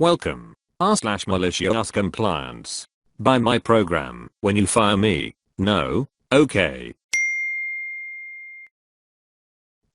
Welcome. r/malicious compliance. Buy my program when you fire me. No? Okay.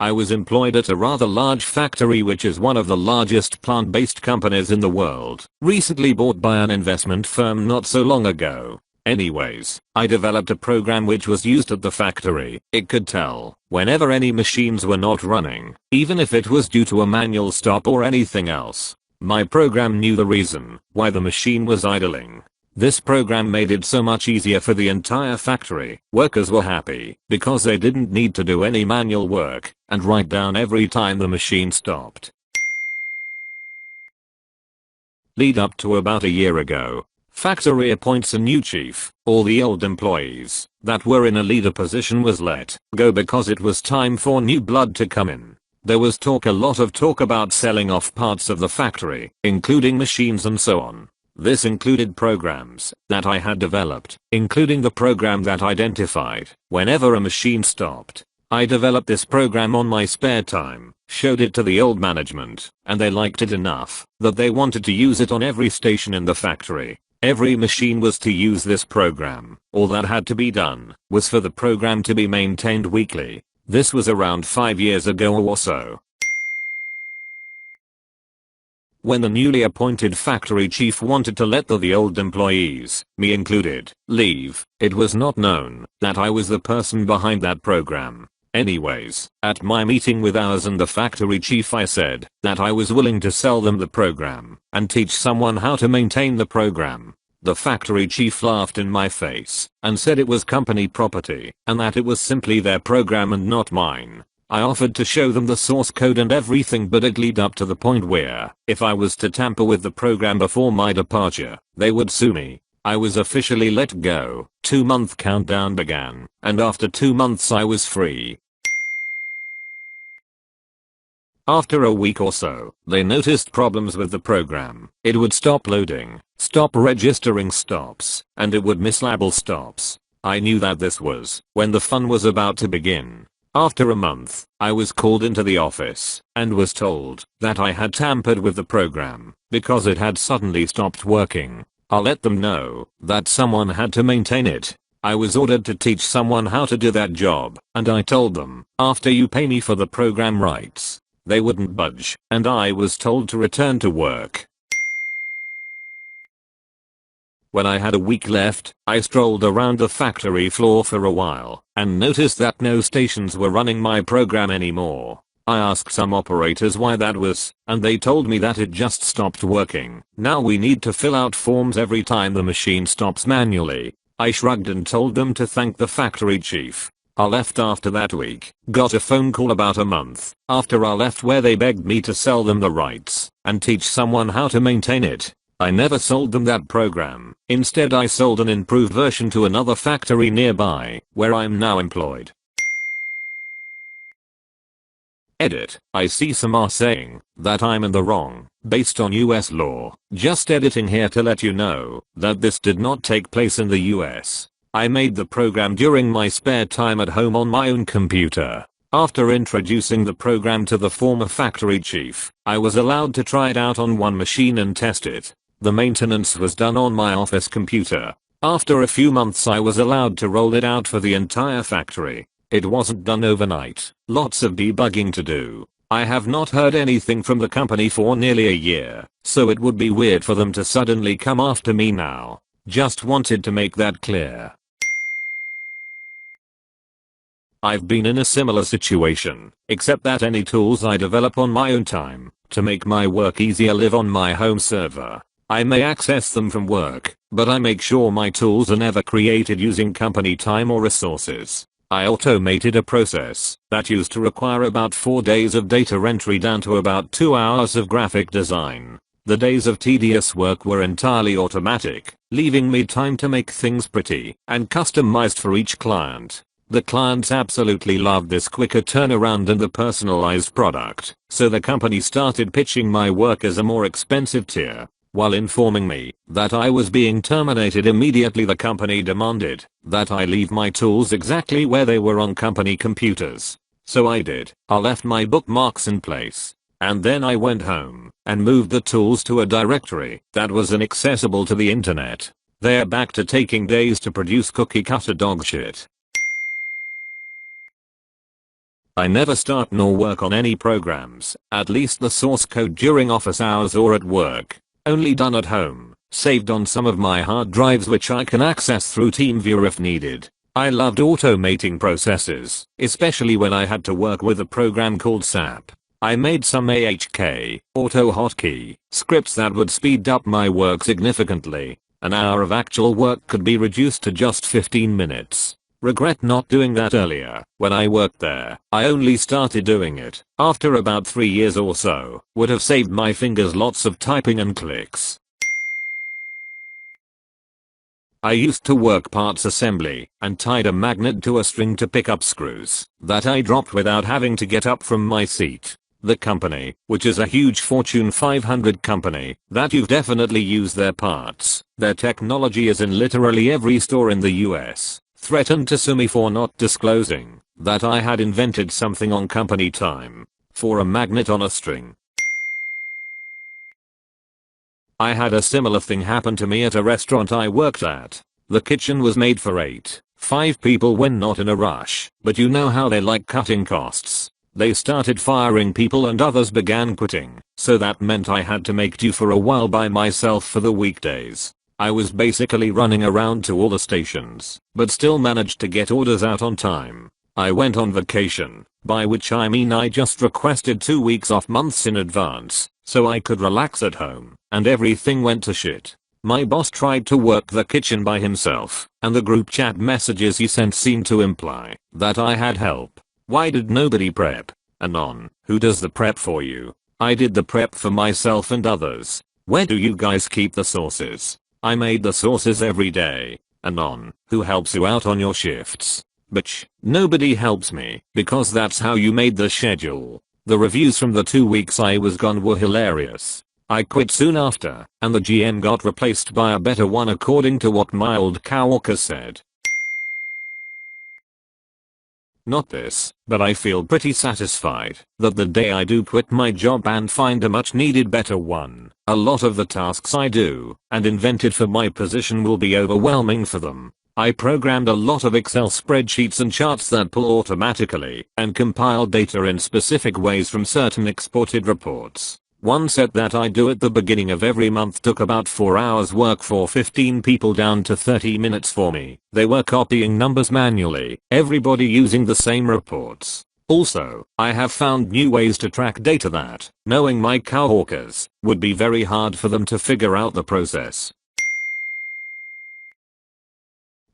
I was employed at a rather large factory which is one of the largest plant-based companies in the world, recently bought by an investment firm not so long ago. Anyways, I developed a program which was used at the factory. It could tell whenever any machines were not running, even if it was due to a manual stop or anything else. My program knew the reason why the machine was idling. This program made it so much easier for the entire factory. Workers were happy because they didn't need to do any manual work and write down every time the machine stopped. Lead up to about a year ago, factory appoints a new chief. All the old employees that were in a leader position was let go because it was time for new blood to come in. There was a lot of talk about selling off parts of the factory, including machines and so on. This included programs that I had developed, including the program that identified whenever a machine stopped. I developed this program on my spare time, showed it to the old management, and they liked it enough that they wanted to use it on every station in the factory. Every machine was to use this program. All that had to be done was for the program to be maintained weekly. This was around 5 years ago or so. When the newly appointed factory chief wanted to let the old employees, me included, leave, it was not known that I was the person behind that program. Anyways, at my meeting with ours and the factory chief, I said that I was willing to sell them the program and teach someone how to maintain the program. The factory chief laughed in my face and said it was company property and that it was simply their program and not mine. I offered to show them the source code and everything, but it led up to the point where, if I was to tamper with the program before my departure, they would sue me. I was officially let go. 2-month countdown began, and after 2 months I was free. After a week or so, they noticed problems with the program. It would stop loading, stop registering stops, and it would mislabel stops. I knew that this was when the fun was about to begin. After a month, I was called into the office and was told that I had tampered with the program because it had suddenly stopped working. I let them know that someone had to maintain it. I was ordered to teach someone how to do that job, and I told them, after you pay me for the program rights. They wouldn't budge, and I was told to return to work. When I had a week left, I strolled around the factory floor for a while and noticed that no stations were running my program anymore. I asked some operators why that was, and they told me that it just stopped working. Now we need to fill out forms every time the machine stops manually. I shrugged and told them to thank the factory chief. I left after that week, got a phone call about a month after I left where they begged me to sell them the rights and teach someone how to maintain it. I never sold them that program. Instead, I sold an improved version to another factory nearby, where I'm now employed. Edit. I see some are saying that I'm in the wrong, based on US law. Just editing here to let you know that this did not take place in the US. I made the program during my spare time at home on my own computer. After introducing the program to the former factory chief, I was allowed to try it out on one machine and test it. The maintenance was done on my office computer. After a few months I was allowed to roll it out for the entire factory. It wasn't done overnight. Lots of debugging to do. I have not heard anything from the company for nearly a year, so it would be weird for them to suddenly come after me now. Just wanted to make that clear. I've been in a similar situation, except that any tools I develop on my own time to make my work easier live on my home server. I may access them from work, but I make sure my tools are never created using company time or resources. I automated a process that used to require about 4 days of data entry down to about 2 hours of graphic design. The days of tedious work were entirely automatic, leaving me time to make things pretty and customized for each client. The clients absolutely loved this quicker turnaround and the personalized product, so the company started pitching my work as a more expensive tier. While informing me that I was being terminated immediately, the company demanded that I leave my tools exactly where they were on company computers. So I did. I left my bookmarks in place. and then I went home and moved the tools to a directory that was inaccessible to the internet. They're back to taking days to produce cookie cutter dog shit. I never start nor work on any programs, at least the source code, during office hours or at work. Only done at home, saved on some of my hard drives which I can access through TeamViewer if needed. I loved automating processes, especially when I had to work with a program called SAP. I made some AHK, auto hotkey, scripts that would speed up my work significantly. An hour of actual work could be reduced to just 15 minutes. Regret not doing that earlier. When I worked there, I only started doing it after about 3 years or so. Would have saved my fingers lots of typing and clicks. I used to work parts assembly and tied a magnet to a string to pick up screws that I dropped without having to get up from my seat. The company, which is a huge Fortune 500 company, that you've definitely used their parts. Their technology is in literally every store in the US. Threatened to sue me for not disclosing that I had invented something on company time for a magnet on a string. I had a similar thing happen to me at a restaurant I worked at. The kitchen was made for 5 people when not in a rush, but you know how they like cutting costs. They started firing people and others began quitting, so that meant I had to make do for a while by myself for the weekdays. I was basically running around to all the stations, but still managed to get orders out on time. I went on vacation, by which I mean I just requested 2 weeks off months in advance, so I could relax at home, and everything went to shit. My boss tried to work the kitchen by himself, and the group chat messages he sent seemed to imply that I had help. Why did nobody prep? Anon, who does the prep for you? I did the prep for myself and others. Where do you guys keep the sauces? I made the sauces every day. Anon, who helps you out on your shifts? Bitch, nobody helps me, because that's how you made the schedule. The reviews from the 2 weeks I was gone were hilarious. I quit soon after, and the GM got replaced by a better one according to what my old coworker said. Not this, but I feel pretty satisfied that the day I do quit my job and find a much needed better one, a lot of the tasks I do and invented for my position will be overwhelming for them. I programmed a lot of Excel spreadsheets and charts that pull automatically and compile data in specific ways from certain exported reports. One set that I do at the beginning of every month took about 4 hours work for 15 people down to 30 minutes for me. They were copying numbers manually, everybody using the same reports. Also, I have found new ways to track data that, knowing my coworkers, would be very hard for them to figure out the process.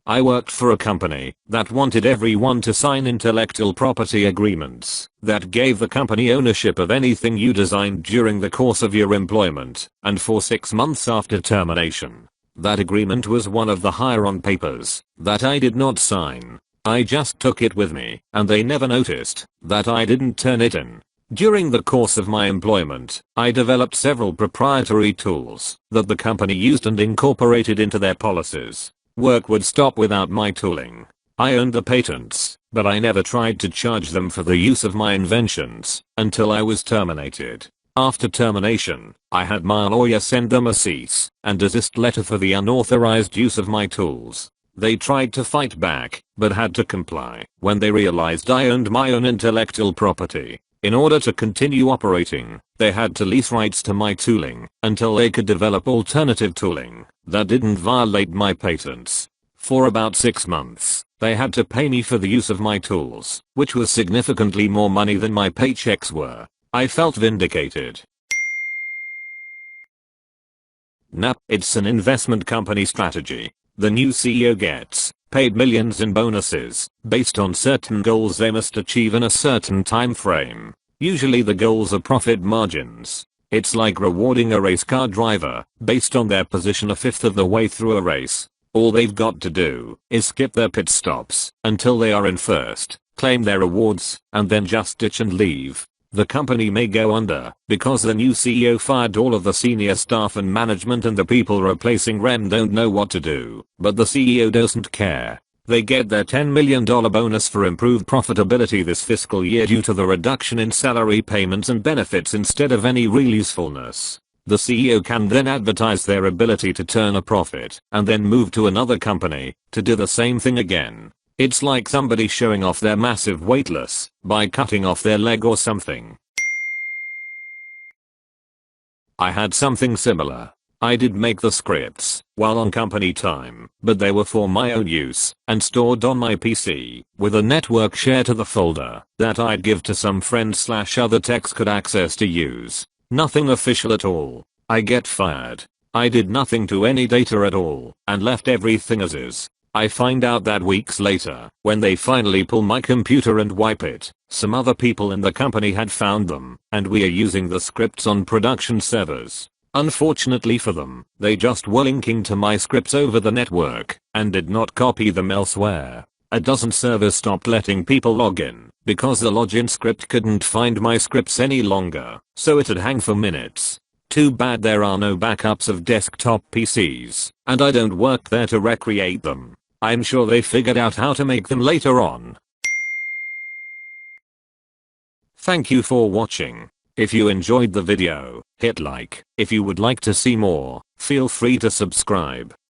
I worked for a company that wanted everyone to sign intellectual property agreements that gave the company ownership of anything you designed during the course of your employment and for 6 months after termination. That agreement was one of the hire-on papers that I did not sign. I just took it with me, and they never noticed that I didn't turn it in. During the course of my employment, I developed several proprietary tools that the company used and incorporated into their policies. Work would stop without my tooling. I owned the patents, but I never tried to charge them for the use of my inventions until I was terminated. After termination, I had my lawyer send them a cease and desist letter for the unauthorized use of my tools. They tried to fight back, but had to comply when they realized I owned my own intellectual property. In order to continue operating, they had to lease rights to my tooling until they could develop alternative tooling that didn't violate my patents. For about 6 months, they had to pay me for the use of my tools, which was significantly more money than my paychecks were. I felt vindicated. Nah, it's an investment company strategy. The new CEO gets paid millions in bonuses based on certain goals they must achieve in a certain time frame. Usually the goals are profit margins. It's like rewarding a race car driver based on their position a fifth of the way through a race. All they've got to do is skip their pit stops until they are in first, claim their rewards, and then just ditch and leave. The company may go under because the new CEO fired all of the senior staff and management and the people replacing them don't know what to do, but the CEO doesn't care. They get their $10 million bonus for improved profitability this fiscal year due to the reduction in salary payments and benefits instead of any real usefulness. The CEO can then advertise their ability to turn a profit and then move to another company to do the same thing again. It's like somebody showing off their massive weight loss by cutting off their leg or something. I had something similar. I did make the scripts while on company time, but they were for my own use and stored on my PC with a network share to the folder that I'd give to some friend/other techs could access to use. Nothing official at all. I get fired. I did nothing to any data at all and left everything as is. I find out that weeks later, when they finally pull my computer and wipe it, some other people in the company had found them, and we are using the scripts on production servers. Unfortunately for them, they just were linking to my scripts over the network and did not copy them elsewhere. A dozen servers stopped letting people log in because the login script couldn't find my scripts any longer, so it'd hang for minutes. Too bad there are no backups of desktop PCs, and I don't work there to recreate them. I'm sure they figured out how to make them later on. Thank you for watching. If you enjoyed the video, hit like. If you would like to see more, feel free to subscribe.